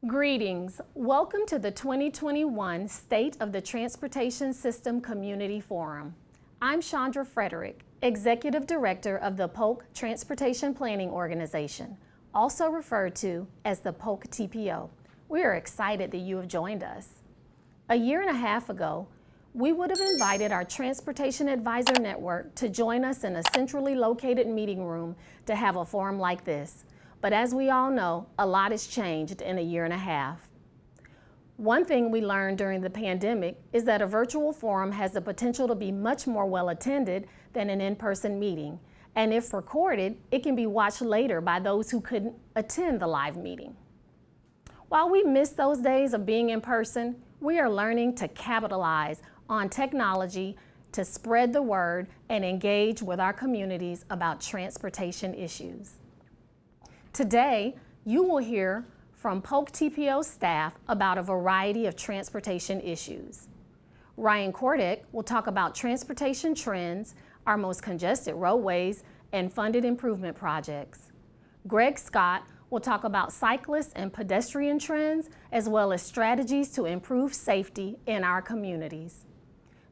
Greetings. Welcome to the 2021 State of the Transportation System Community Forum. I'm Chandra Frederick, Executive Director of the Polk Transportation Planning Organization, also referred to as the Polk TPO. We are excited that you have joined us. A year and a half ago, we would have invited our Transportation Advisor Network to join us in a centrally located meeting room to have a forum like this. But as we all know, a lot has changed in a year and a half. One thing we learned during the pandemic is that a virtual forum has the potential to be much more well attended than an in-person meeting. And if recorded, it can be watched later by those who couldn't attend the live meeting. While we miss those days of being in person, we are learning to capitalize on technology to spread the word and engage with our communities about transportation issues. Today, you will hear from Polk TPO staff about a variety of transportation issues. Ryan Kordick will talk about transportation trends, our most congested roadways, and funded improvement projects. Greg Scott will talk about cyclist and pedestrian trends, as well as strategies to improve safety in our communities.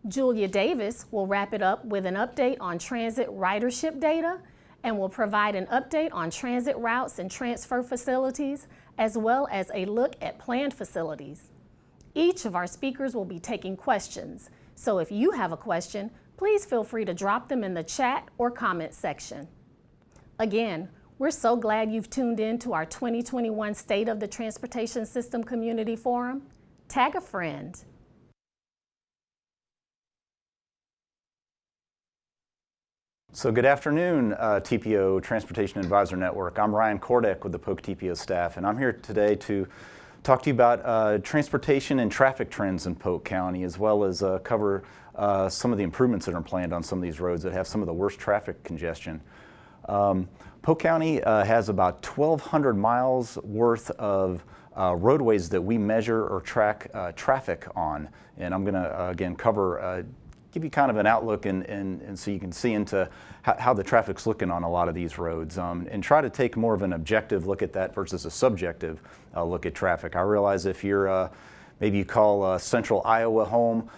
Julia Davis will wrap it up with an update on transit ridership data and will provide an update on transit routes and transfer facilities, as well as a look at planned facilities. Each of our speakers will be taking questions, so if you have a question, please feel free to drop them in the chat or comment section. Again, we're so glad you've tuned in to our 2021 State of the Transportation System Community Forum. Tag a friend. So good afternoon, TPO Transportation Advisor Network. I'm Ryan Kordick with the Polk TPO staff, and I'm here today to talk to you about transportation and traffic trends in Polk County, as well as cover some of the improvements that are planned on some of these roads that have some of the worst traffic congestion. Polk County has about 1,200 miles worth of roadways that we measure or track traffic on, and I'm going to again cover give you kind of an outlook and so you can see into how the traffic's looking on a lot of these roads, and try to take more of an objective look at that versus a subjective look at traffic. I realize if you're maybe you call central Iowa home,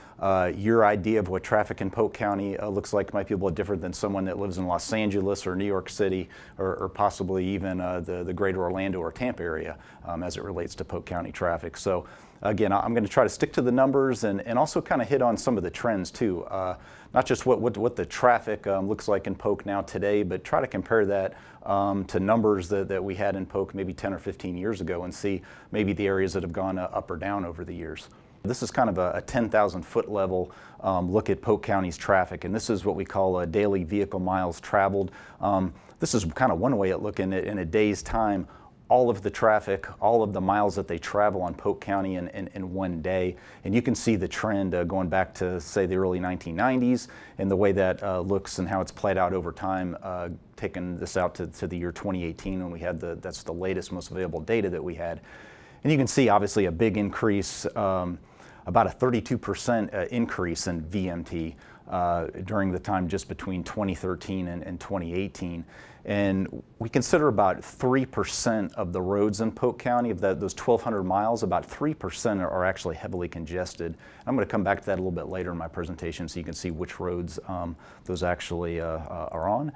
your idea of what traffic in Polk County looks like might be a little different than someone that lives in Los Angeles or New York City or possibly even the greater Orlando or Tampa area as it relates to Polk County traffic. So again, I'm going to try to stick to the numbers and also kind of hit on some of the trends too. Not just what the traffic looks like in Polk now today, but try to compare that to numbers that we had in Polk maybe 10 or 15 years ago and see maybe the areas that have gone up or down over the years. This is kind of a 10,000 foot level look at Polk County's traffic, and this is what we call daily vehicle miles traveled. This is kind of one way at looking at in a day's time all of the traffic, all of the miles that they travel on Polk County in one day. And you can see the trend going back to, say, the early 1990s and the way that looks and how it's played out over time, taking this out to the year 2018 when we had that's the latest, most available data that we had. And you can see, obviously, a big increase, about a 32% increase in VMT during the time just between 2013 and 2018. And we consider about 3% of the roads in Polk County, of those 1,200 miles, about 3% are actually heavily congested. I'm going to come back to that a little bit later in my presentation so you can see which roads those actually are on.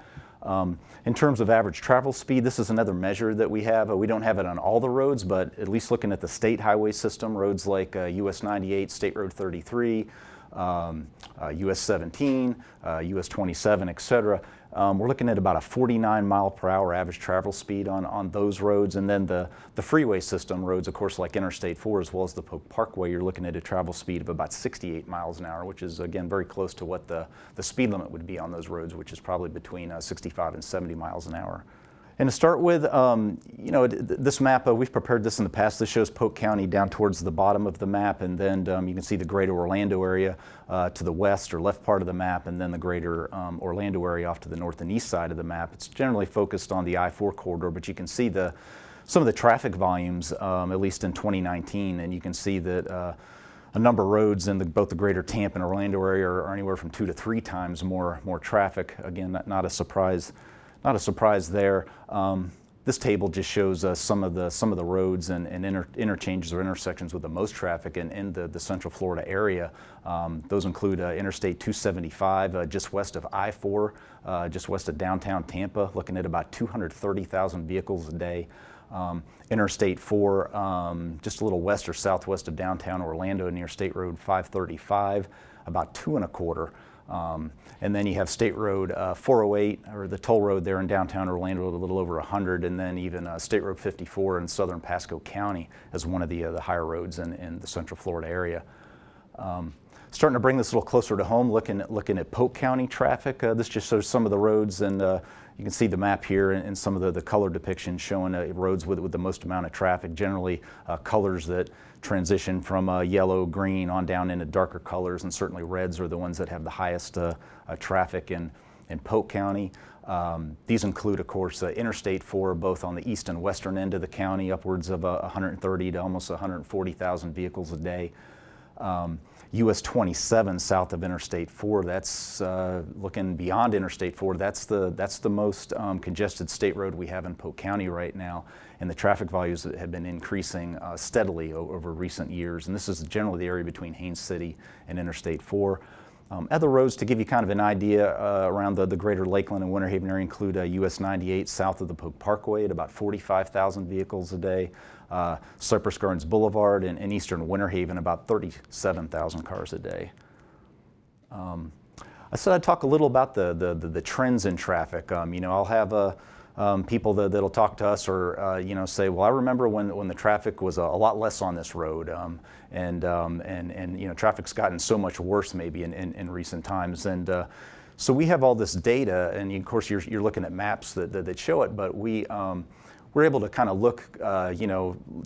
In terms of average travel speed, this is another measure that we have. We don't have it on all the roads, but at least looking at the state highway system, roads like US 98, State Road 33, US 17, US 27, etc. We're looking at about a 49 mile per hour average travel speed on those roads. And then the freeway system roads, of course, like Interstate 4 as well as the Polk Parkway, you're looking at a travel speed of about 68 miles an hour, which is, again, very close to what the speed limit would be on those roads, which is probably between 65 and 70 miles an hour. And to start with, you know, this map, we've prepared this in the past. This shows Polk County down towards the bottom of the map, and then you can see the greater Orlando area to the west or left part of the map, and then the greater Orlando area off to the north and east side of the map. It's generally focused on the I-4 corridor, but you can see some of the traffic volumes, at least in 2019, and you can see that a number of roads in both the greater Tampa and Orlando area are anywhere from 2 to 3 times more traffic. Again, not a surprise there. This table just shows some of the roads and interchanges or intersections with the most traffic in the Central Florida area. Those include Interstate 275 just west of I-4, just west of downtown Tampa, looking at about 230,000 vehicles a day. Interstate 4 just a little west or southwest of downtown Orlando near State Road 535, about 2.25. And then you have State Road 408, or the toll road there in downtown Orlando, a little over 100, and then even State Road 54 in southern Pasco County as one of the higher roads in the Central Florida area. Starting to bring this a little closer to home, looking at Polk County traffic. This just shows some of the roads, and you can see the map here and some of the color depictions showing roads with the most amount of traffic, generally colors that transition from yellow, green on down into darker colors, and certainly reds are the ones that have the highest traffic in Polk County. These include, of course, Interstate 4, both on the east and western end of the county, upwards of 130 to almost 140,000 vehicles a day. US 27 south of Interstate 4, that's looking beyond Interstate 4, that's the most congested state road we have in Polk County right now, and the traffic volumes have been increasing steadily over recent years, and this is generally the area between Haines City and Interstate 4. Other roads to give you kind of an idea around the greater Lakeland and Winter Haven area include US 98 south of the Polk Parkway at about 45,000 vehicles a day. Cypress Gardens Boulevard in eastern Winter Haven about 37,000 cars a day. I said I'd talk a little about the trends in traffic. I'll have people that'll talk to us or say, well, I remember when the traffic was a lot less on this road, and traffic's gotten so much worse maybe in recent times. And so we have all this data, and of course you're looking at maps that show it, but we're able to kind of look,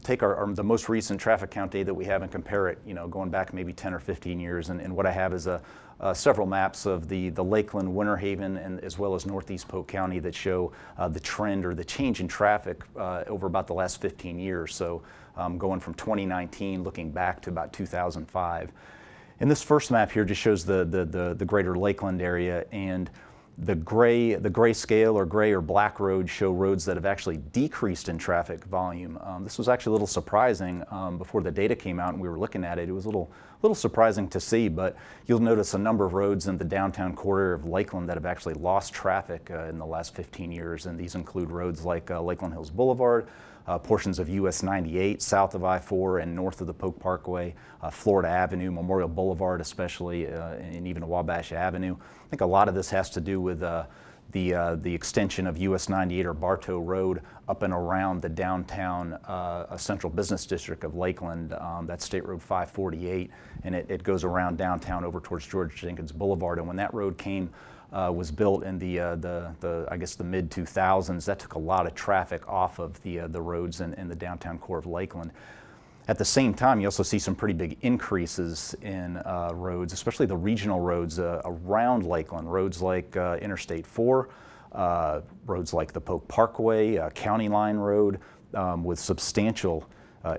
take the most recent traffic count data that we have and compare it, going back maybe 10 or 15 years. And what I have is several maps of the Lakeland, Winter Haven, and as well as Northeast Polk County that show the trend or the change in traffic over about the last 15 years. So going from 2019, looking back to about 2005. And this first map here just shows the greater Lakeland area, and the gray scale or gray or black roads show roads that have actually decreased in traffic volume. This was actually a little surprising before the data came out and we were looking at it. It was a little surprising to see, but you'll notice a number of roads in the downtown core area of Lakeland that have actually lost traffic in the last 15 years, and these include roads like Lakeland Hills Boulevard, portions of US 98 south of I-4 and north of the Polk Parkway, Florida Avenue, Memorial Boulevard especially, and even Wabash Avenue. I think a lot of this has to do with the extension of US 98 or Bartow Road up and around the downtown central business district of Lakeland. That's State Road 548, and it goes around downtown over towards George Jenkins Boulevard. And when that road was built in I guess the mid 2000s, that took a lot of traffic off of the roads in the downtown core of Lakeland. At the same time, you also see some pretty big increases in roads, especially the regional roads around Lakeland. Roads like Interstate 4, roads like the Polk Parkway, County Line Road, with substantial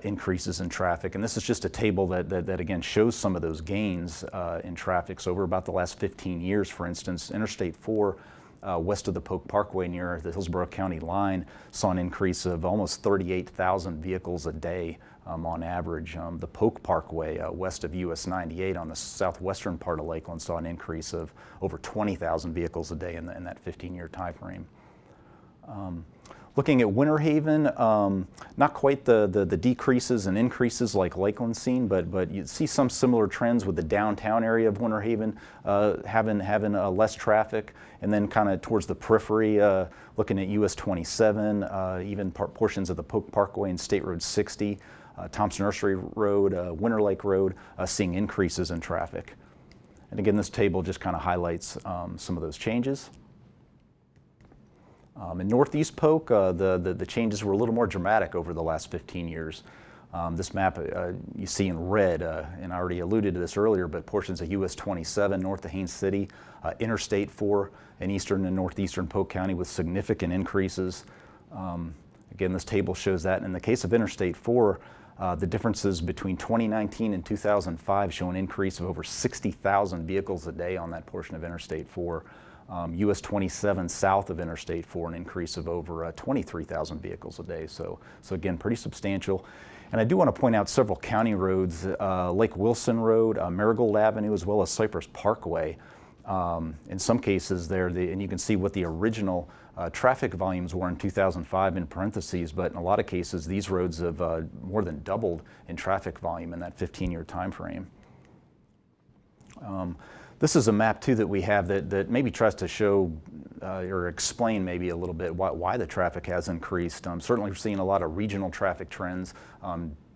increases in traffic. And this is just a table that again shows some of those gains in traffic. So over about the last 15 years, for instance, Interstate 4 west of the Polk Parkway near the Hillsborough County line saw an increase of almost 38,000 vehicles a day on average. The Polk Parkway west of US 98 on the southwestern part of Lakeland saw an increase of over 20,000 vehicles a day in that 15-year time frame. Looking at Winter Haven, not quite the decreases and increases like Lakeland's seen, but you see some similar trends with the downtown area of Winter Haven having less traffic, and then kind of towards the periphery, looking at US 27, even portions of the Polk Parkway and State Road 60, Thompson Nursery Road, Winter Lake Road, seeing increases in traffic. And again, this table just kind of highlights some of those changes. In Northeast Polk, the changes were a little more dramatic over the last 15 years. This map you see in red, and I already alluded to this earlier, but portions of US 27 north of Haines City, Interstate 4 in eastern and northeastern Polk County with significant increases. Again, this table shows that. In the case of Interstate 4, the differences between 2019 and 2005 show an increase of over 60,000 vehicles a day on that portion of Interstate 4. US 27 south of Interstate 4, an increase of over 23,000 vehicles a day. So again, pretty substantial. And I do want to point out several county roads, Lake Wilson Road, Marigold Avenue, as well as Cypress Parkway. In some cases there, and you can see what the original traffic volumes were in 2005 in parentheses, but in a lot of cases these roads have more than doubled in traffic volume in that 15-year time frame. This is a map too that we have that maybe tries to show or explain maybe a little bit why the traffic has increased. Certainly we're seeing a lot of regional traffic trends.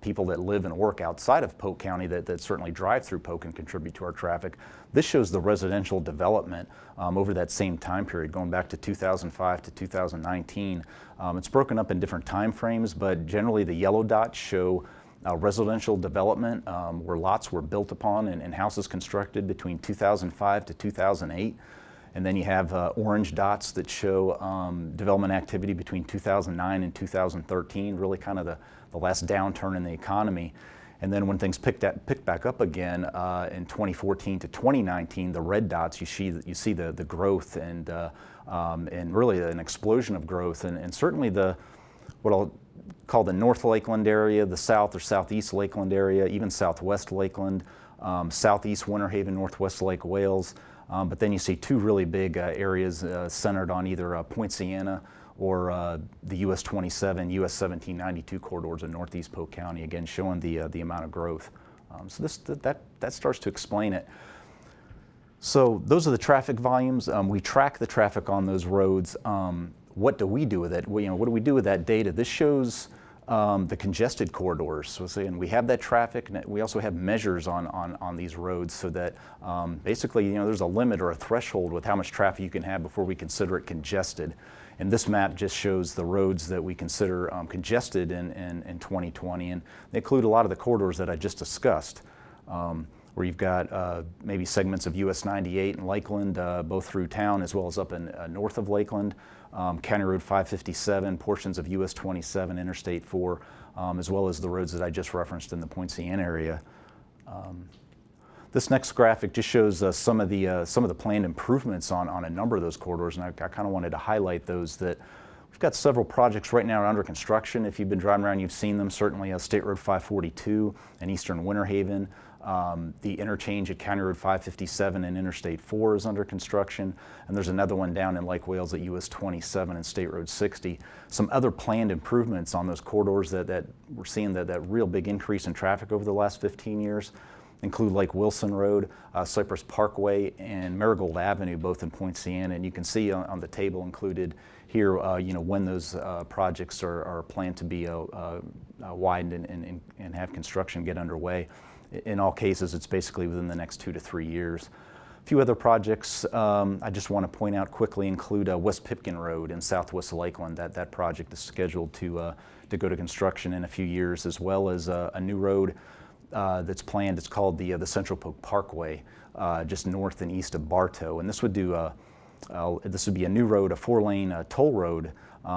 People that live and work outside of Polk County that certainly drive through Polk and contribute to our traffic. This shows the residential development over that same time period, going back to 2005 to 2019. It's broken up in different time frames, but generally the yellow dots show residential development where lots were built upon and houses constructed between 2005 to 2008. And then you have orange dots that show development activity between 2009 and 2013, really kind of the last downturn in the economy. And then when things picked back up again in 2014 to 2019, the red dots, you see the growth and really an explosion of growth. And certainly what I'll call the North Lakeland area, the South or Southeast Lakeland area, even Southwest Lakeland, Southeast Winter Haven, Northwest Lake Wales. But then you see two really big areas centered on either Point Siena or the US 27, US 1792 corridors in Northeast Polk County, again showing the amount of growth. So that starts to explain it. So those are the traffic volumes. We track the traffic on those roads. What do we do with it? What do we do with that data? This shows the congested corridors. So saying we have that traffic, and we also have measures on these roads so that basically there's a limit or a threshold with how much traffic you can have before we consider it congested. And this map just shows the roads that we consider congested in 2020, and they include a lot of the corridors that I just discussed, where you've got maybe segments of US 98 and Lakeland, both through town as well as up in north of Lakeland, County Road 557, portions of US 27, Interstate 4, as well as the roads that I just referenced in the Point Siena area. This next graphic just shows some of the planned improvements on a number of those corridors, and I kind of wanted to highlight those. That we've got several projects right now under construction. If you've been driving around, you've seen them. Certainly, State Road 542 in eastern Winter Haven. The interchange at County Road 557 and Interstate 4 is under construction, and there's another one down in Lake Wales at US 27 and State Road 60. Some other planned improvements on those corridors that we're seeing that real big increase in traffic over the last 15 years include Lake Wilson Road, Cypress Parkway, and Marigold Avenue, both in Point Siena. And you can see on the table included here, when those projects are planned to be widened and have construction get underway. In all cases, it's basically within the next 2 to 3 years. A few other projects I just want to point out quickly include West Pipkin Road in Southwest Lakeland. That project is scheduled to go to construction in a few years, as well as a new road that's planned. It's called the Central Polk Parkway, just north and east of Bartow. And this would be a new road, a 4-lane toll road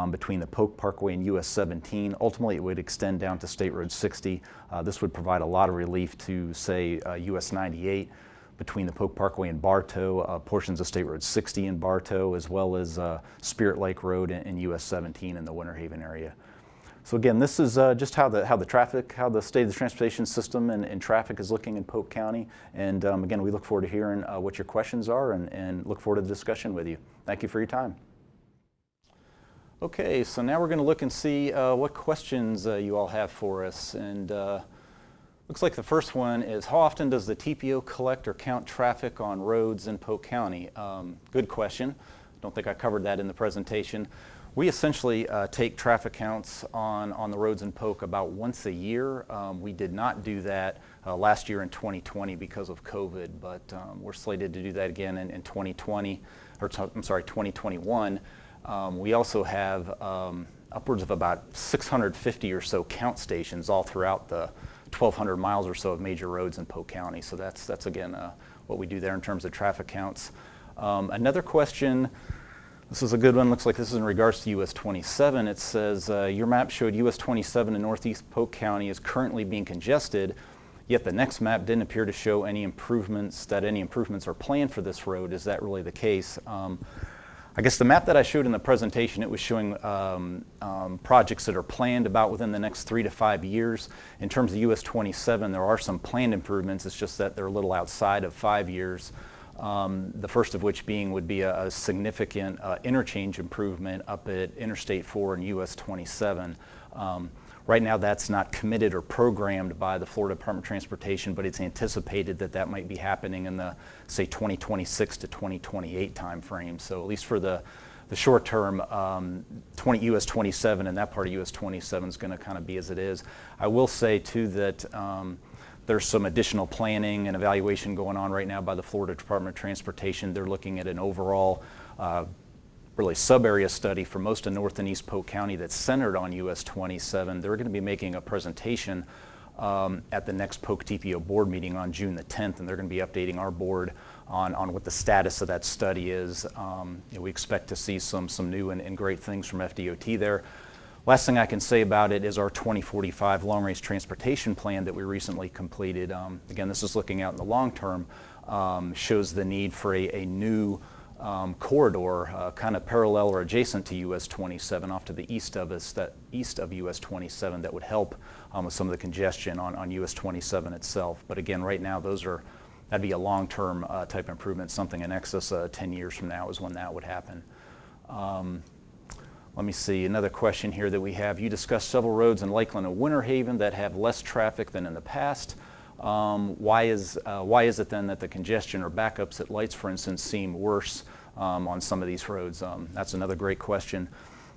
between the Polk Parkway and US 17. Ultimately, it would extend down to State Road 60. This would provide a lot of relief to, say, US 98 between the Polk Parkway and Bartow, portions of State Road 60 in Bartow, as well as Spirit Lake Road and US 17 in the Winter Haven area. So again, this is just how the state of the transportation system and traffic is looking in Polk County. And again, we look forward to hearing what your questions are and look forward to the discussion with you. Thank you for your time. Okay, so now we're going to look and see what questions you all have for us. And looks like the first one is, how often does the TPO collect or count traffic on roads in Polk County? Good question. Don't think I covered that in the presentation. We essentially take traffic counts on the roads in Polk about once a year. We did not do that last year in 2020 because of COVID, but we're slated to do that again in 2021. We also have upwards of about 650 or so count stations all throughout the 1,200 miles or so of major roads in Polk County. So that's again what we do there in terms of traffic counts. Another question. This is a good one. Looks like this is in regards to US 27. It says, your map showed US 27 in northeast Polk County is currently being congested. yet the next map didn't appear to show any improvements, are planned for this road. Is that really the case? I guess the map that I showed in the presentation, it was showing projects that are planned about within the next 3 to 5 years. In terms of US 27, there are some planned improvements. It's just that they're a little outside of 5 years. The first of which would be a significant interchange improvement up at Interstate 4 and US 27. Right now that's not committed or programmed by the Florida Department of Transportation, but it's anticipated that that might be happening in the, say, 2026 to 2028 time frame. So at least for the short term, US 27 and that part of US 27 is going to kind of be as it is. I will say too that there's some additional planning and evaluation going on right now by the Florida Department of Transportation. They're looking at an overall really sub-area study for most of North and East Polk County that's centered on US 27. They're going to be making a presentation at the next Polk TPO board meeting on June the 10th, and they're going to be updating our board on what the status of that study is. We expect to see some new and great things from FDOT there. Last thing I can say about it is our 2045 long-range transportation plan that we recently completed. Again, this is looking out in the long term, shows the need for a new corridor kind of parallel or adjacent to US 27 off to the east of us, east of US 27, that would help with some of the congestion on US 27 itself. But again, right now that'd be a long-term type improvement, something in excess of 10 years from now is when that would happen. Let me see, another question here that we have. You discussed several roads in Lakeland and Winter Haven that have less traffic than in the past. Why is it then that the congestion or backups at lights, for instance, seem worse on some of these roads? That's another great question.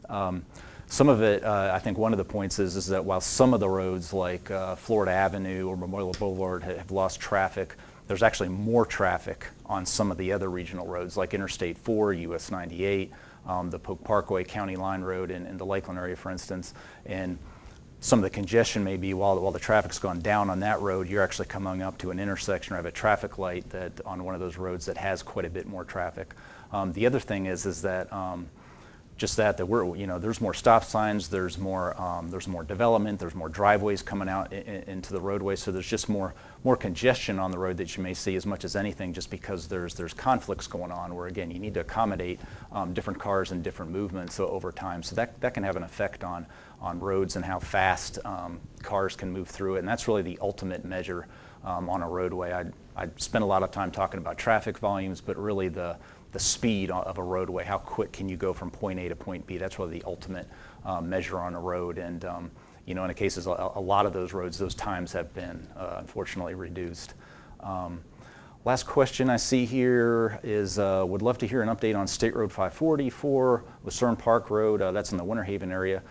Some of it, I think one of the points is that while some of the roads like Florida Avenue or Memorial Boulevard have lost traffic, there's actually more traffic on some of the other regional roads like Interstate 4, US 98, the Polk Parkway, County Line Road in the Lakeland area, for instance. And some of the congestion may be while the traffic's gone down on that road, you're actually coming up to an intersection or have a traffic light that on one of those roads that has quite a bit more traffic. The other thing is that just that there's more stop signs, there's more development, there's more driveways coming out into the roadway, so there's just more congestion on the road that you may see as much as anything, just because there's conflicts going on where, again, you need to accommodate different cars and different movements over time. So that can have an effect on roads and how fast cars can move through it, and that's really the ultimate measure on a roadway. I spent a lot of time talking about traffic volumes, but really the speed of a roadway, how quick can you go from point A to point B? That's really the ultimate measure on a road. And in the cases, a lot of those roads, those times have been unfortunately reduced. Last question I see here is, would love to hear an update on State Road 544, Lucerne Park Road, that's in the Winter Haven area.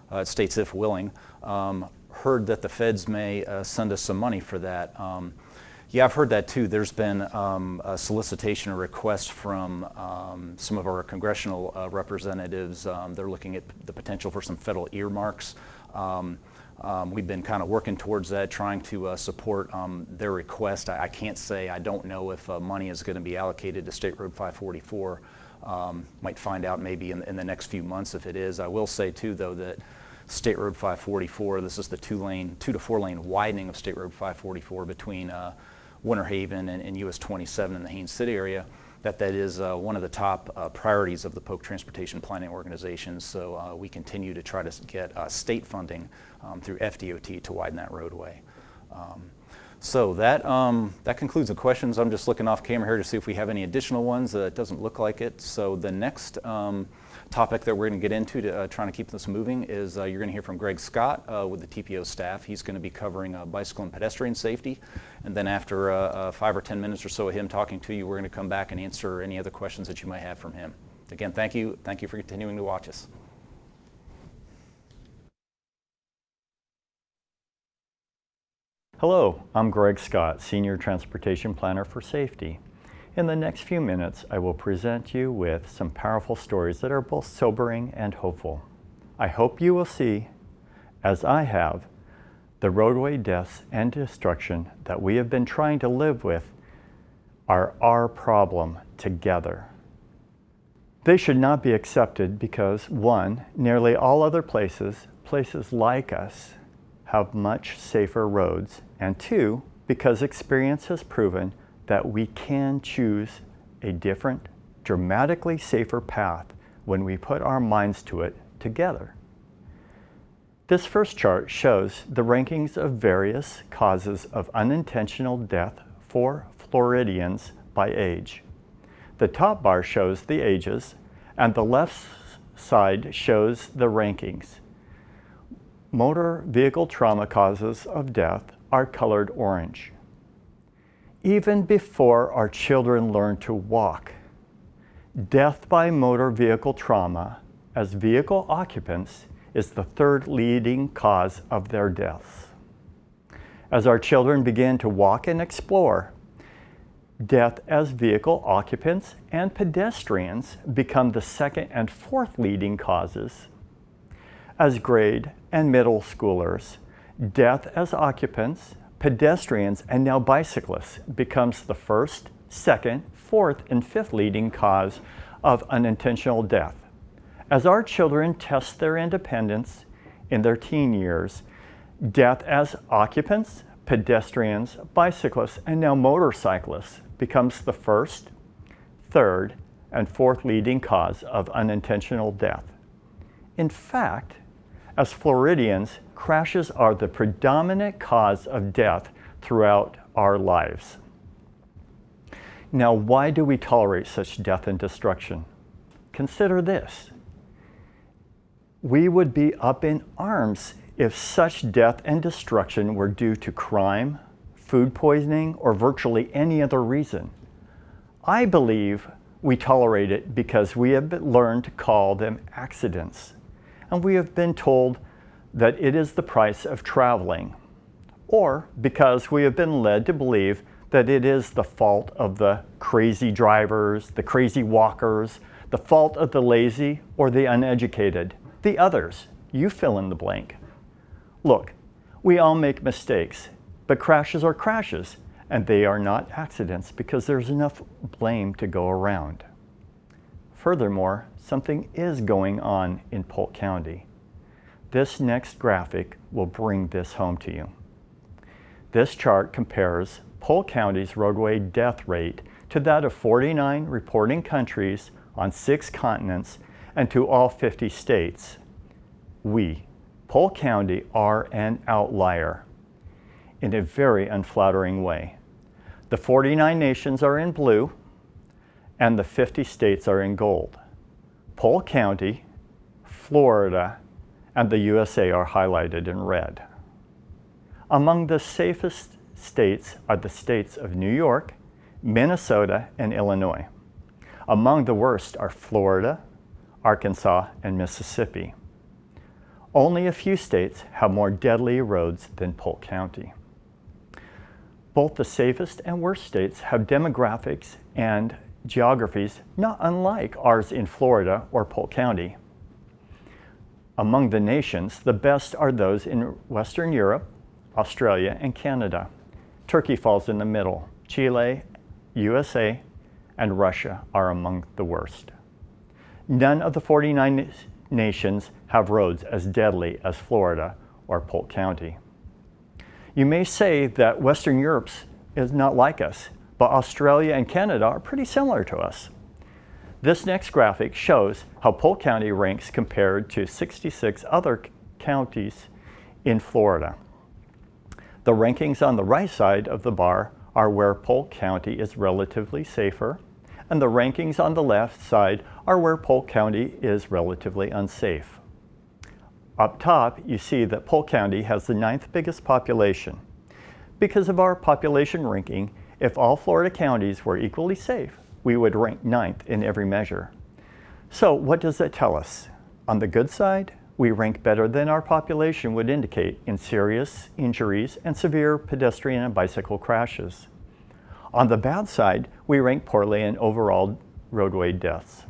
It states if willing. Heard that the feds may send us some money for that. Yeah, I've heard that too. There's been a solicitation or request from some of our congressional representatives. They're looking at the potential for some federal earmarks. We've been kind of working towards that, trying to support their request. I can't say, I don't know if money is going to be allocated to State Road 544. Might find out maybe in the next few months if it is. I will say too, though, that State Road 544, this is the 2 to 4 lane widening of State Road 544 between Winter Haven and US 27 in the Haines City area, that is one of the top priorities of the Polk Transportation Planning Organization. So we continue to try to get state funding through FDOT to widen that roadway. So that concludes the questions. I'm just looking off camera here to see if we have any additional ones. It doesn't look like it. So the next topic that we're going to get into to trying to keep this moving is you're going to hear from Greg Scott with the TPO staff. He's going to be covering bicycle and pedestrian safety. And then after 5 or 10 minutes or so of him talking to you, we're going to come back and answer any other questions that you might have from him. Again, thank you. Thank you for continuing to watch us. Hello, I'm Greg Scott, Senior Transportation Planner for Safety. In the next few minutes, I will present you with some powerful stories that are both sobering and hopeful. I hope you will see, as I have, the roadway deaths and destruction that we have been trying to live with are our problem together. They should not be accepted because, one, nearly all other places like us, have much safer roads, and two, because experience has proven that we can choose a different, dramatically safer path when we put our minds to it together. This first chart shows the rankings of various causes of unintentional death for Floridians by age. The top bar shows the ages, and the left side shows the rankings. Motor vehicle trauma causes of death are colored orange. Even before our children learn to walk, death by motor vehicle trauma as vehicle occupants is the third leading cause of their deaths. As our children begin to walk and explore, death as vehicle occupants and pedestrians become the second and fourth leading causes. As grade and middle schoolers, death as occupants, pedestrians, and now bicyclists becomes the first, second, fourth, and fifth leading cause of unintentional death. As our children test their independence in their teen years, death as occupants, pedestrians, bicyclists, and now motorcyclists becomes the first, third, and fourth leading cause of unintentional death. In fact, as Floridians, crashes are the predominant cause of death throughout our lives. Now, why do we tolerate such death and destruction? Consider this. We would be up in arms if such death and destruction were due to crime, food poisoning, or virtually any other reason. I believe we tolerate it because we have learned to call them accidents, and we have been told that it is the price of traveling, or because we have been led to believe that it is the fault of the crazy drivers, the crazy walkers, the fault of the lazy or the uneducated, the others. You fill in the blank. Look, we all make mistakes, but crashes are crashes, and they are not accidents because there's enough blame to go around. Furthermore, something is going on in Polk County. This next graphic will bring this home to you. This chart compares Polk County's roadway death rate to that of 49 reporting countries on 6 continents and to all 50 states. We, Polk County, are an outlier in a very unflattering way. The 49 nations are in blue and the 50 states are in gold. Polk County, Florida, and the USA are highlighted in red. Among the safest states are the states of New York, Minnesota, and Illinois. Among the worst are Florida, Arkansas, and Mississippi. Only a few states have more deadly roads than Polk County. Both the safest and worst states have demographics and geographies not unlike ours in Florida or Polk County. Among the nations, the best are those in Western Europe, Australia, and Canada. Turkey falls in the middle. Chile, USA, and Russia are among the worst. None of the 49 nations have roads as deadly as Florida or Polk County. You may say that Western Europe is not like us, but Australia and Canada are pretty similar to us. This next graphic shows how Polk County ranks compared to 66 other counties in Florida. The rankings on the right side of the bar are where Polk County is relatively safer, and the rankings on the left side are where Polk County is relatively unsafe. Up top, you see that Polk County has the 9th biggest population. Because of our population ranking, if all Florida counties were equally safe, we would rank 9th in every measure. So what does that tell us? On the good side, we rank better than our population would indicate in serious injuries and severe pedestrian and bicycle crashes. On the bad side, we rank poorly in overall roadway deaths.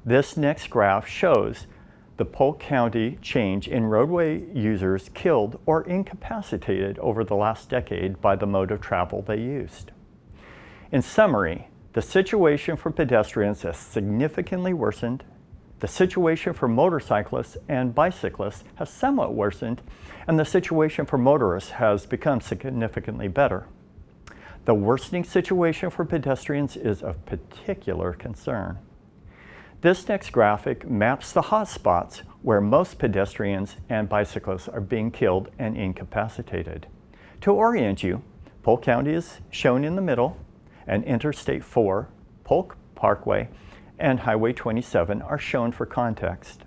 This next graph shows the Polk County change in roadway users killed or incapacitated over the last decade by the mode of travel they used. In summary, the situation for pedestrians has significantly worsened, The situation for motorcyclists and bicyclists has somewhat worsened, and the situation for motorists has become significantly better. The worsening situation for pedestrians is of particular concern. This next graphic maps the hot spots where most pedestrians and bicyclists are being killed and incapacitated. To orient you, Polk County is shown in the middle, and Interstate 4, Polk Parkway, and Highway 27 are shown for context.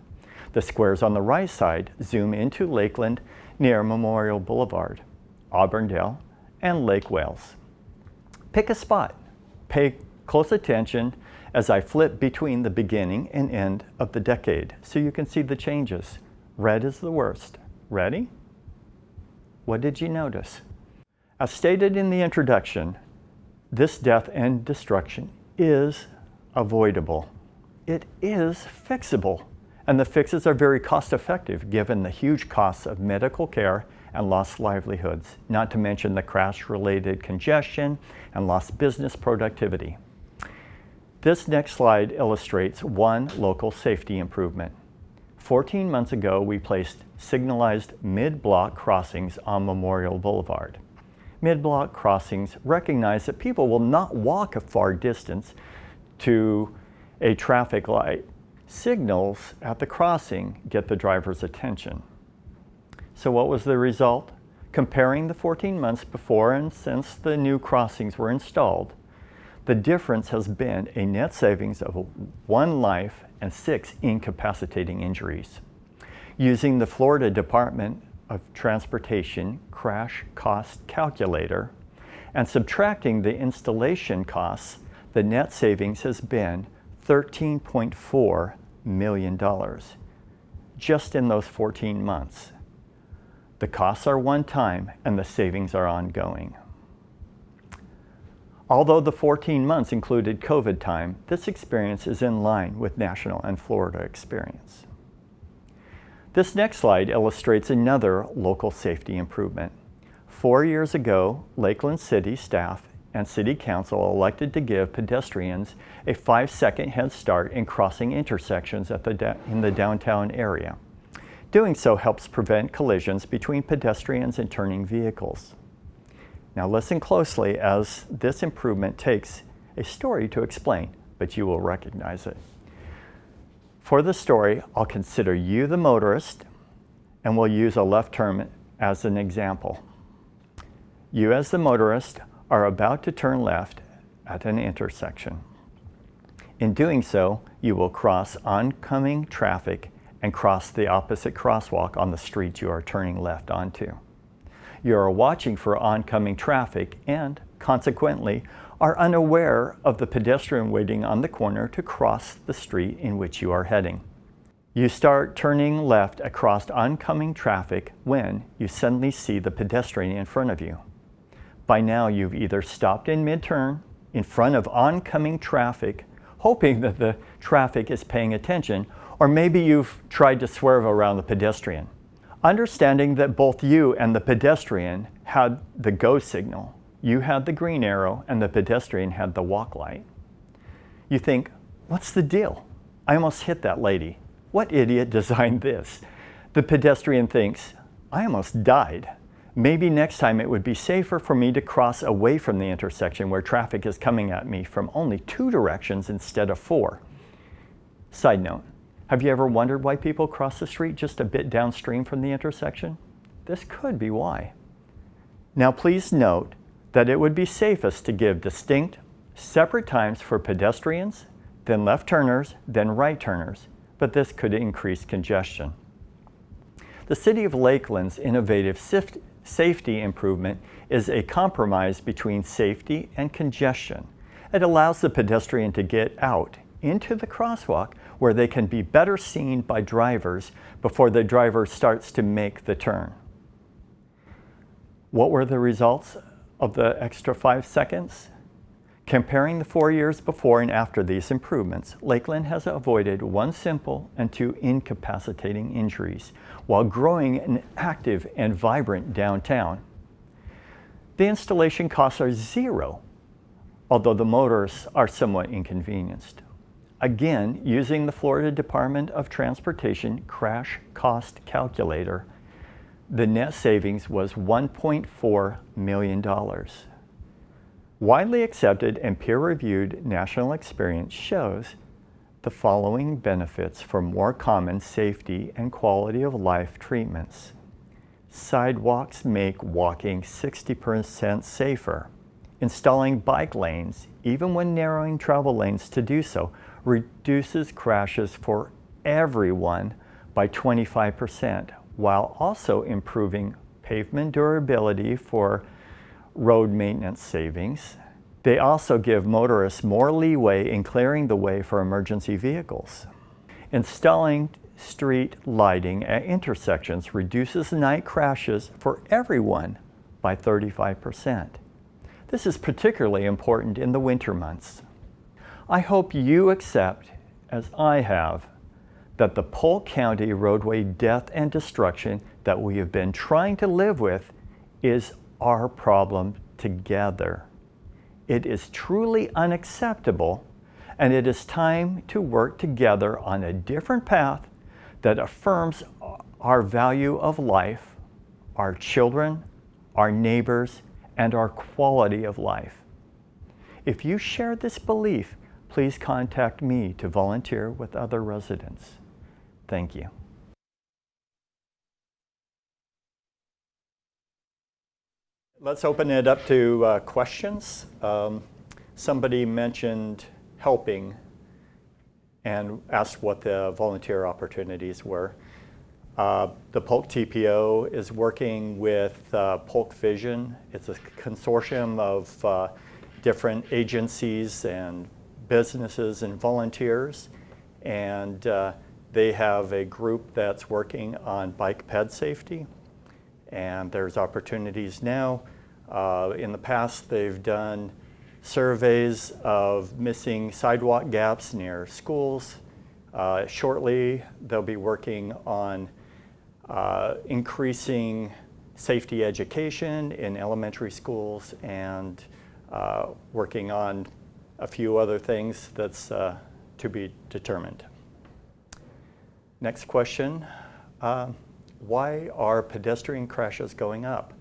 The squares on the right side zoom into Lakeland near Memorial Boulevard, Auburndale, and Lake Wales. Pick a spot. Pay close attention as I flip between the beginning and end of the decade so you can see the changes. Red is the worst. Ready? What did you notice? As stated in the introduction, this death and destruction is avoidable. It is fixable, and the fixes are very cost-effective given the huge costs of medical care and lost livelihoods, not to mention the crash-related congestion and lost business productivity. This next slide illustrates one local safety improvement. 14 months ago, we placed signalized mid-block crossings on Memorial Boulevard. Mid-block crossings recognize that people will not walk a far distance to a traffic light. Signals at the crossing get the driver's attention. So what was the result? Comparing the 14 months before and since the new crossings were installed, the difference has been a net savings of 1 life and 6 incapacitating injuries. Using the Florida Department of Transportation Crash Cost Calculator and subtracting the installation costs, the net savings has been $13.4 million just in those 14 months. The costs are one-time and the savings are ongoing. Although the 14 months included COVID time, this experience is in line with national and Florida experience. This next slide illustrates another local safety improvement. 4 years ago, Lakeland City staff and City Council elected to give pedestrians a 5-second head start in crossing intersections in the downtown area. Doing so helps prevent collisions between pedestrians and turning vehicles. Now listen closely as this improvement takes a story to explain, but you will recognize it. For the story, I'll consider you the motorist, and we'll use a left turn as an example. You as the motorist are about to turn left at an intersection. In doing so, you will cross oncoming traffic and cross the opposite crosswalk on the street you are turning left onto. You are watching for oncoming traffic and, consequently, are unaware of the pedestrian waiting on the corner to cross the street in which you are heading. You start turning left across oncoming traffic when you suddenly see the pedestrian in front of you. By now, you've either stopped in mid-turn in front of oncoming traffic, hoping that the traffic is paying attention, or maybe you've tried to swerve around the pedestrian. Understanding that both you and the pedestrian had the go signal, you had the green arrow and the pedestrian had the walk light. You think, what's the deal? I almost hit that lady. What idiot designed this? The pedestrian thinks, I almost died. Maybe next time it would be safer for me to cross away from the intersection where traffic is coming at me from only 2 directions instead of 4. Side note, have you ever wondered why people cross the street just a bit downstream from the intersection? This could be why. Now please note that it would be safest to give distinct, separate times for pedestrians, then left turners, then right turners, but this could increase congestion. The City of Lakeland's innovative safety improvement is a compromise between safety and congestion. It allows the pedestrian to get out into the crosswalk where they can be better seen by drivers before the driver starts to make the turn. What were the results of the extra 5 seconds? Comparing the 4 years before and after these improvements, Lakeland has avoided 1 simple and 2 incapacitating injuries while growing an active and vibrant downtown. The installation costs are 0, although the motorists are somewhat inconvenienced. Again, using the Florida Department of Transportation Crash Cost Calculator, the net savings was $1.4 million. Widely accepted and peer-reviewed national experience shows the following benefits for more common safety and quality of life treatments. Sidewalks make walking 60% safer. Installing bike lanes, even when narrowing travel lanes to do so, reduces crashes for everyone by 25%, while also improving pavement durability for road maintenance savings. They also give motorists more leeway in clearing the way for emergency vehicles. Installing street lighting at intersections reduces night crashes for everyone by 35%. This is particularly important in the winter months. I hope you accept, as I have, that the Polk County roadway death and destruction that we have been trying to live with is our problem together. It is truly unacceptable, and it is time to work together on a different path that affirms our value of life, our children, our neighbors, and our quality of life. If you share this belief, please contact me to volunteer with other residents. Thank you. Let's open it up to questions. Somebody mentioned helping and asked what the volunteer opportunities were. The Polk TPO is working with Polk Vision. It's a consortium of different agencies and businesses and volunteers, and they have a group that's working on bike ped safety, and there's opportunities now. In the past, they've done surveys of missing sidewalk gaps near schools. Shortly, they'll be working on increasing safety education in elementary schools and working on a few other things that's to be determined. Next question. Why are pedestrian crashes going up?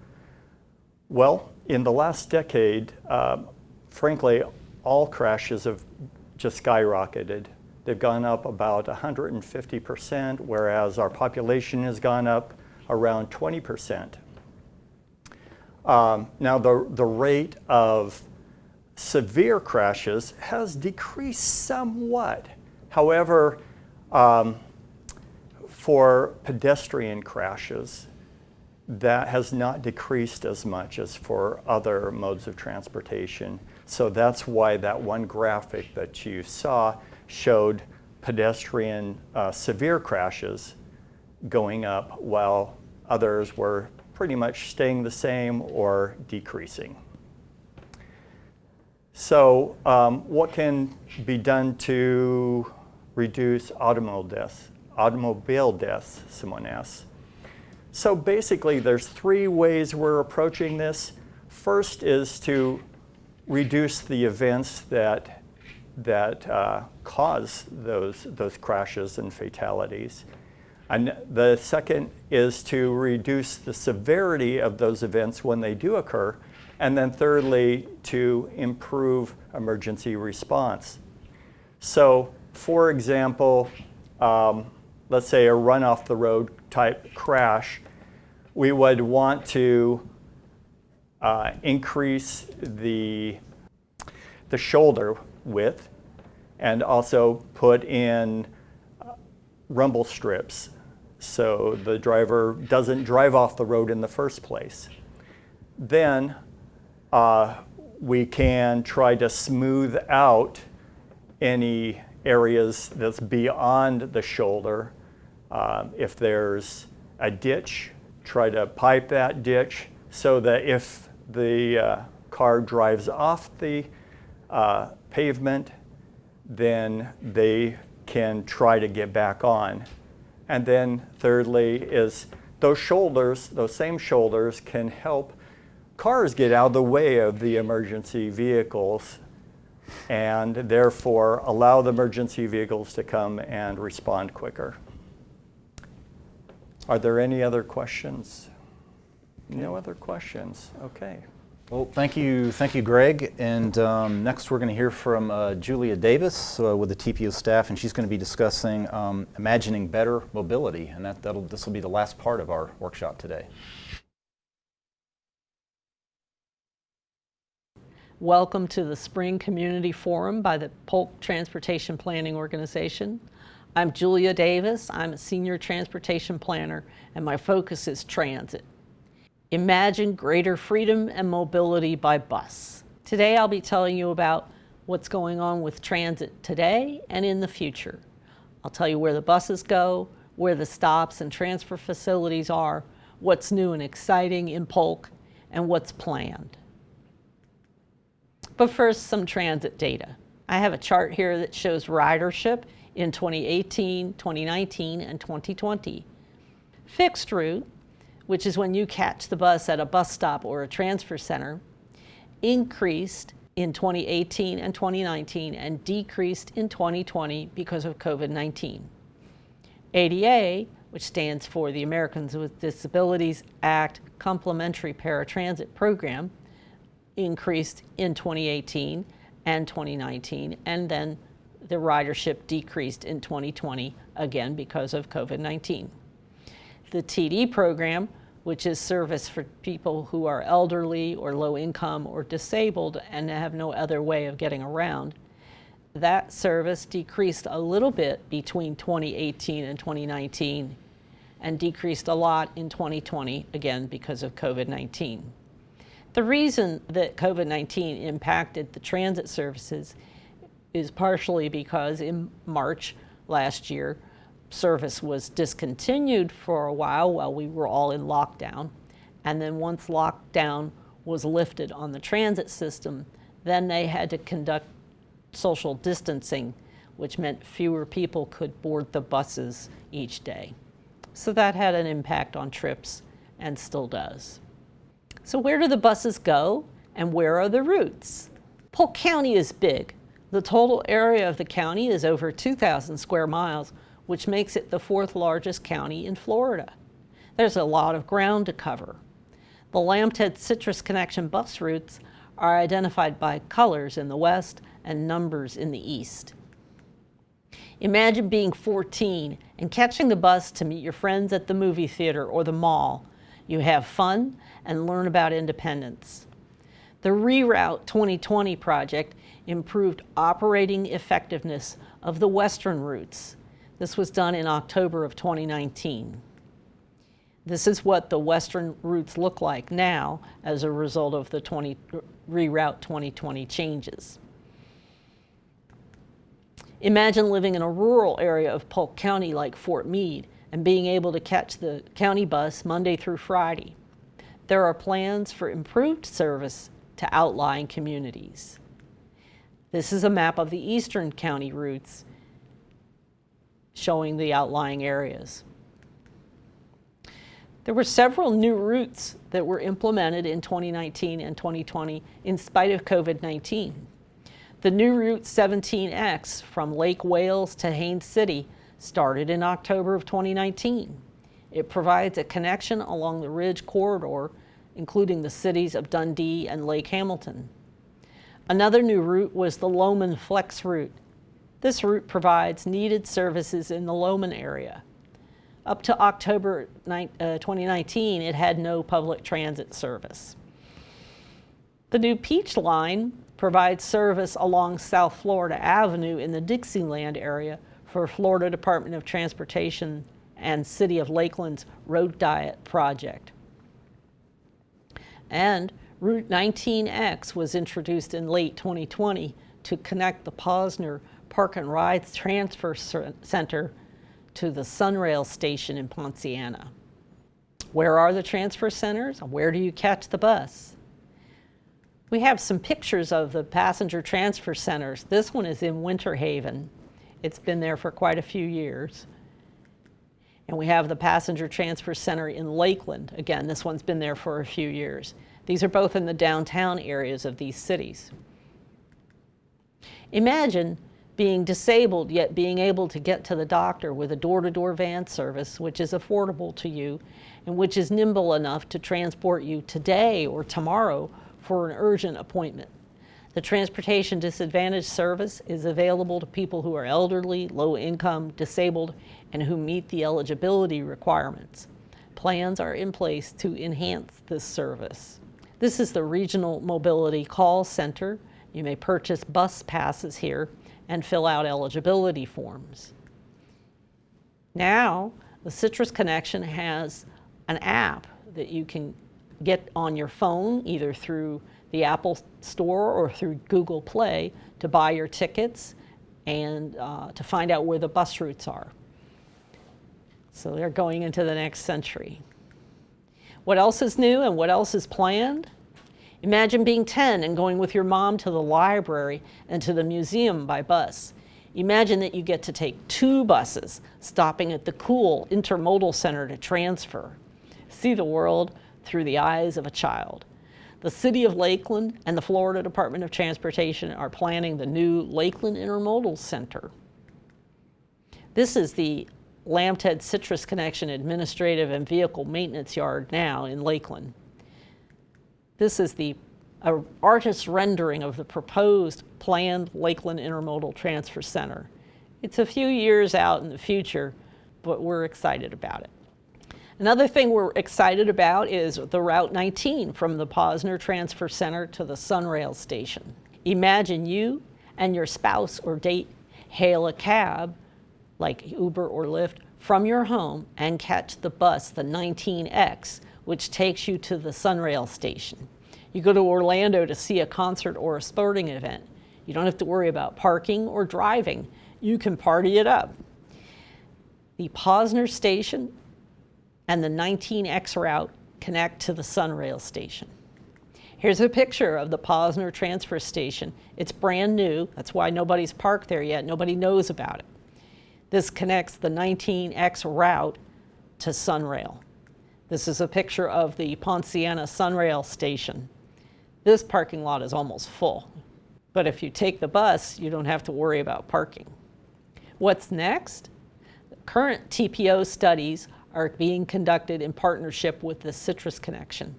Well, in the last decade, frankly, all crashes have just skyrocketed. They've gone up about 150%, whereas our population has gone up around 20%. Now, the rate of severe crashes has decreased somewhat. However, for pedestrian crashes, that has not decreased as much as for other modes of transportation. So that's why that one graphic that you saw showed pedestrian severe crashes going up while others were pretty much staying the same or decreasing. So what can be done to reduce automobile deaths, someone asks. So basically there's three ways we're approaching this. First is to reduce the events that cause those crashes and fatalities. And the second is to reduce the severity of those events when they do occur. And then thirdly, to improve emergency response. So for example, let's say a run off the road type crash, we would want to increase the shoulder width and also put in rumble strips so the driver doesn't drive off the road in the first place. Then we can try to smooth out any areas that's beyond the shoulder. If there's a ditch, try to pipe that ditch so that if the car drives off the pavement, then they can try to get back on. And then thirdly is those same shoulders can help cars get out of the way of the emergency vehicles and therefore allow the emergency vehicles to come and respond quicker. Are there any other questions? No other questions. Okay. Well, thank you, Greg. And next we're going to hear from Julia Davis with the TPO staff, and she's going to be discussing imagining better mobility, and this will be the last part of our workshop today. Welcome to the Spring Community Forum by the Polk Transportation Planning Organization. I'm Julia Davis. I'm a senior transportation planner, and my focus is transit. Imagine greater freedom and mobility by bus. Today I'll be telling you about what's going on with transit today and in the future. I'll tell you where the buses go, where the stops and transfer facilities are, what's new and exciting in Polk, and what's planned. But first, some transit data. I have a chart here that shows ridership in 2018, 2019, and 2020. Fixed route, which is when you catch the bus at a bus stop or a transfer center, increased in 2018 and 2019 and decreased in 2020 because of COVID-19. ADA, which stands for the Americans with Disabilities Act Complementary Paratransit Program, increased in 2018 and 2019, and then the ridership decreased in 2020, again because of COVID-19. The TD program, which is service for people who are elderly or low income or disabled and have no other way of getting around, that service decreased a little bit between 2018 and 2019 and decreased a lot in 2020, again because of COVID-19. The reason that COVID-19 impacted the transit services is partially because in March last year, service was discontinued for a while we were all in lockdown. And then once lockdown was lifted on the transit system, then they had to conduct social distancing, which meant fewer people could board the buses each day. So that had an impact on trips and still does. So where do the buses go and where are the routes? Polk County is big. The total area of the county is over 2,000 square miles, which makes it the 4th largest county in Florida. There's a lot of ground to cover. The LAMTD Citrus Connection bus routes are identified by colors in the west and numbers in the east. Imagine being 14 and catching the bus to meet your friends at the movie theater or the mall. You have fun and learn about independence. The Reroute 2020 project improved operating effectiveness of the western routes. This was done in October of 2019. This is what the western routes look like now as a result of the Reroute 2020 changes. Imagine living in a rural area of Polk County like Fort Meade and being able to catch the county bus Monday through Friday. There are plans for improved service to outlying communities. This is a map of the eastern county routes showing the outlying areas. There were several new routes that were implemented in 2019 and 2020 in spite of COVID-19. The new Route 17X from Lake Wales to Haines City started in October of 2019. It provides a connection along the Ridge Corridor, including the cities of Dundee and Lake Hamilton. Another new route was the Loman Flex route. This route provides needed services in the Loman area. Up to October 2019, it had no public transit service. The new Peach Line provides service along South Florida Avenue in the Dixieland area for Florida Department of Transportation and City of Lakeland's Road Diet project. And Route 19X was introduced in late 2020 to connect the Posner Park and Ride Transfer Center to the Sunrail station in Ponciana. Where are the transfer centers? Where do you catch the bus? We have some pictures of the passenger transfer centers. This one is in Winter Haven. It's been there for quite a few years. And we have the passenger transfer center in Lakeland. Again, this one's been there for a few years. These are both in the downtown areas of these cities. Imagine being disabled yet being able to get to the doctor with a door-to-door van service which is affordable to you and which is nimble enough to transport you today or tomorrow for an urgent appointment. The Transportation Disadvantaged Service is available to people who are elderly, low income, disabled, and who meet the eligibility requirements. Plans are in place to enhance this service. This is the Regional Mobility Call Center. You may purchase bus passes here and fill out eligibility forms. Now, the Citrus Connection has an app that you can get on your phone, either through the Apple Store or through Google Play, to buy your tickets and to find out where the bus routes are. So they're going into the next century. What else is new and what else is planned? Imagine being 10 and going with your mom to the library and to the museum by bus. Imagine that you get to take 2 buses, stopping at the cool intermodal center to transfer. See the world through the eyes of a child. The City of Lakeland and the Florida Department of Transportation are planning the new Lakeland Intermodal Center. This is the LAMTD Citrus Connection Administrative and Vehicle Maintenance Yard now in Lakeland. This is the artist's rendering of the proposed planned Lakeland Intermodal Transfer Center. It's a few years out in the future, but we're excited about it. Another thing we're excited about is the Route 19 from the Posner Transfer Center to the Sunrail Station. Imagine you and your spouse or date hail a cab, like Uber or Lyft, from your home and catch the bus, the 19X, which takes you to the Sunrail Station. You go to Orlando to see a concert or a sporting event. You don't have to worry about parking or driving. You can party it up. The Posner Station and the 19X route connect to the Sunrail Station. Here's a picture of the Posner Transfer Station. It's brand new. That's why nobody's parked there yet. Nobody knows about it. This connects the 19X route to Sunrail. This is a picture of the Ponciana Sunrail Station. This parking lot is almost full. But if you take the bus, you don't have to worry about parking. What's next? The current TPO studies are being conducted in partnership with the Citrus Connection.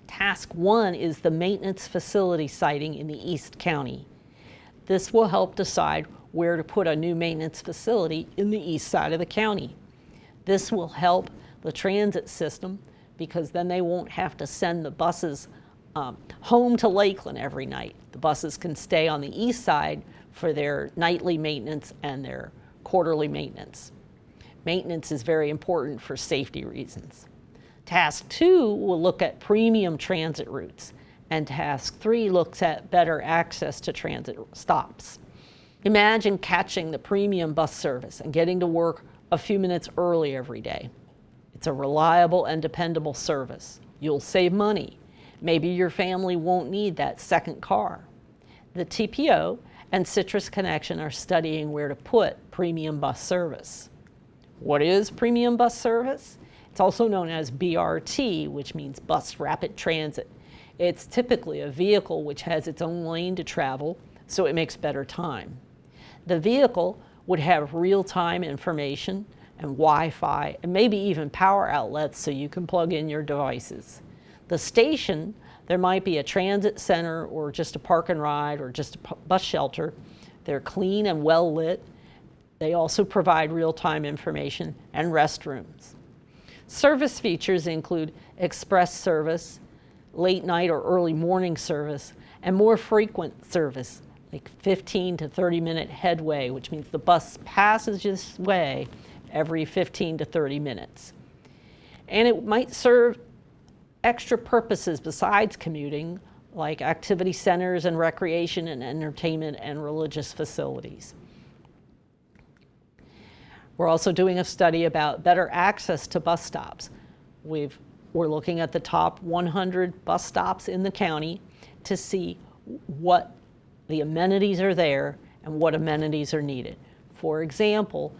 Task 1 is the maintenance facility siting in the East County. This will help decide where to put a new maintenance facility in the east side of the county. This will help the transit system because then they won't have to send the buses home to Lakeland every night. The buses can stay on the east side for their nightly maintenance and their quarterly maintenance. Maintenance is very important for safety reasons. Task 2 will look at premium transit routes, and Task 3 looks at better access to transit stops. Imagine catching the premium bus service and getting to work a few minutes early every day. It's a reliable and dependable service. You'll save money. Maybe your family won't need that second car. The TPO and Citrus Connection are studying where to put premium bus service. What is premium bus service? It's also known as BRT, which means Bus Rapid Transit. It's typically a vehicle which has its own lane to travel, so it makes better time. The vehicle would have real-time information and Wi-Fi and maybe even power outlets so you can plug in your devices. The station, there might be a transit center or just a park and ride or just a bus shelter. They're clean and well lit. They also provide real-time information and restrooms. Service features include express service, late night or early morning service, and more frequent service, like 15 to 30 minute headway, which means the bus passes this way every 15 to 30 minutes. And it might serve extra purposes besides commuting, like activity centers and recreation and entertainment and religious facilities. We're also doing a study about better access to bus stops. We're looking at the top 100 bus stops in the county to see what the amenities are there and what amenities are needed. For example,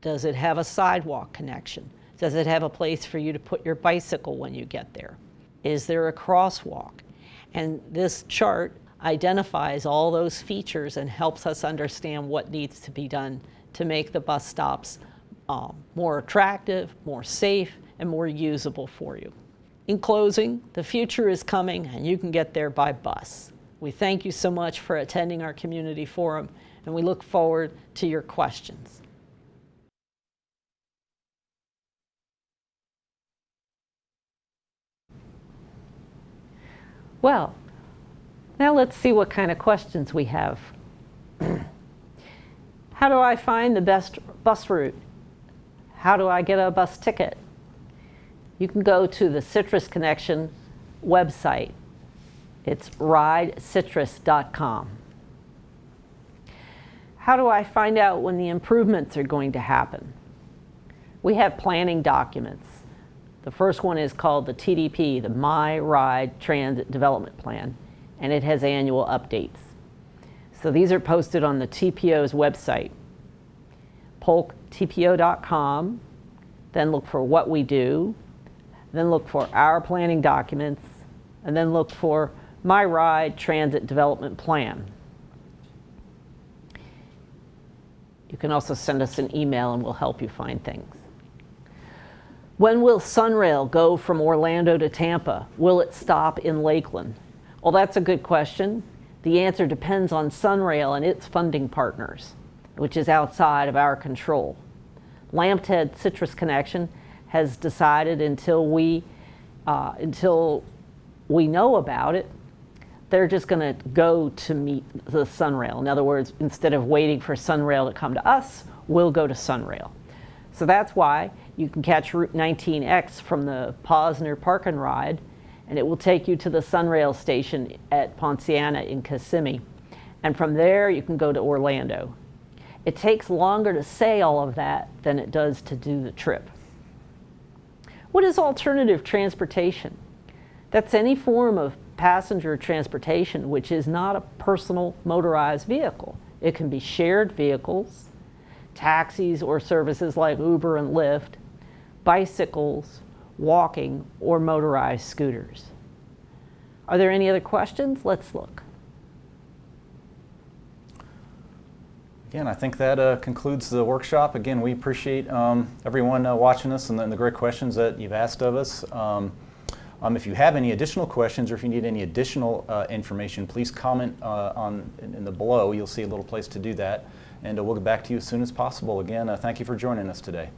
does it have a sidewalk connection? Does it have a place for you to put your bicycle when you get there? Is there a crosswalk? And this chart identifies all those features and helps us understand what needs to be done to make the bus stops more attractive, more safe, and more usable for you. In closing, the future is coming and you can get there by bus. We thank you so much for attending our community forum, and we look forward to your questions. Well, now let's see what kind of questions we have. How do I find the best bus route? How do I get a bus ticket? You can go to the Citrus Connection website. It's ridecitrus.com. How do I find out when the improvements are going to happen? We have planning documents. The first one is called the TDP, the My Ride Transit Development Plan, and it has annual updates. So these are posted on the TPO's website, polktpo.com, then look for what we do, then look for our planning documents, and then look for My Ride Transit Development Plan. You can also send us an email and we'll help you find things. When will Sunrail go from Orlando to Tampa? Will it stop in Lakeland? Well, that's a good question. The answer depends on Sunrail and its funding partners, which is outside of our control. LAMTD Citrus Connection has decided until we know about it, they're just going to go to meet the Sunrail. In other words, instead of waiting for Sunrail to come to us, we'll go to Sunrail. So that's why you can catch Route 19X from the Posner Park and Ride, and it will take you to the Sunrail station at Ponciana in Kissimmee. And from there, you can go to Orlando. It takes longer to say all of that than it does to do the trip. What is alternative transportation? That's any form of passenger transportation which is not a personal motorized vehicle. It can be shared vehicles, taxis or services like Uber and Lyft, bicycles, walking, or motorized scooters. Are there any other questions? Let's look. Again, I think that concludes the workshop. Again, we appreciate everyone watching us and the great questions that you've asked of us. If you have any additional questions or if you need any additional information, please comment in the below. You'll see a little place to do that. And we'll get back to you as soon as possible. Again, thank you for joining us today.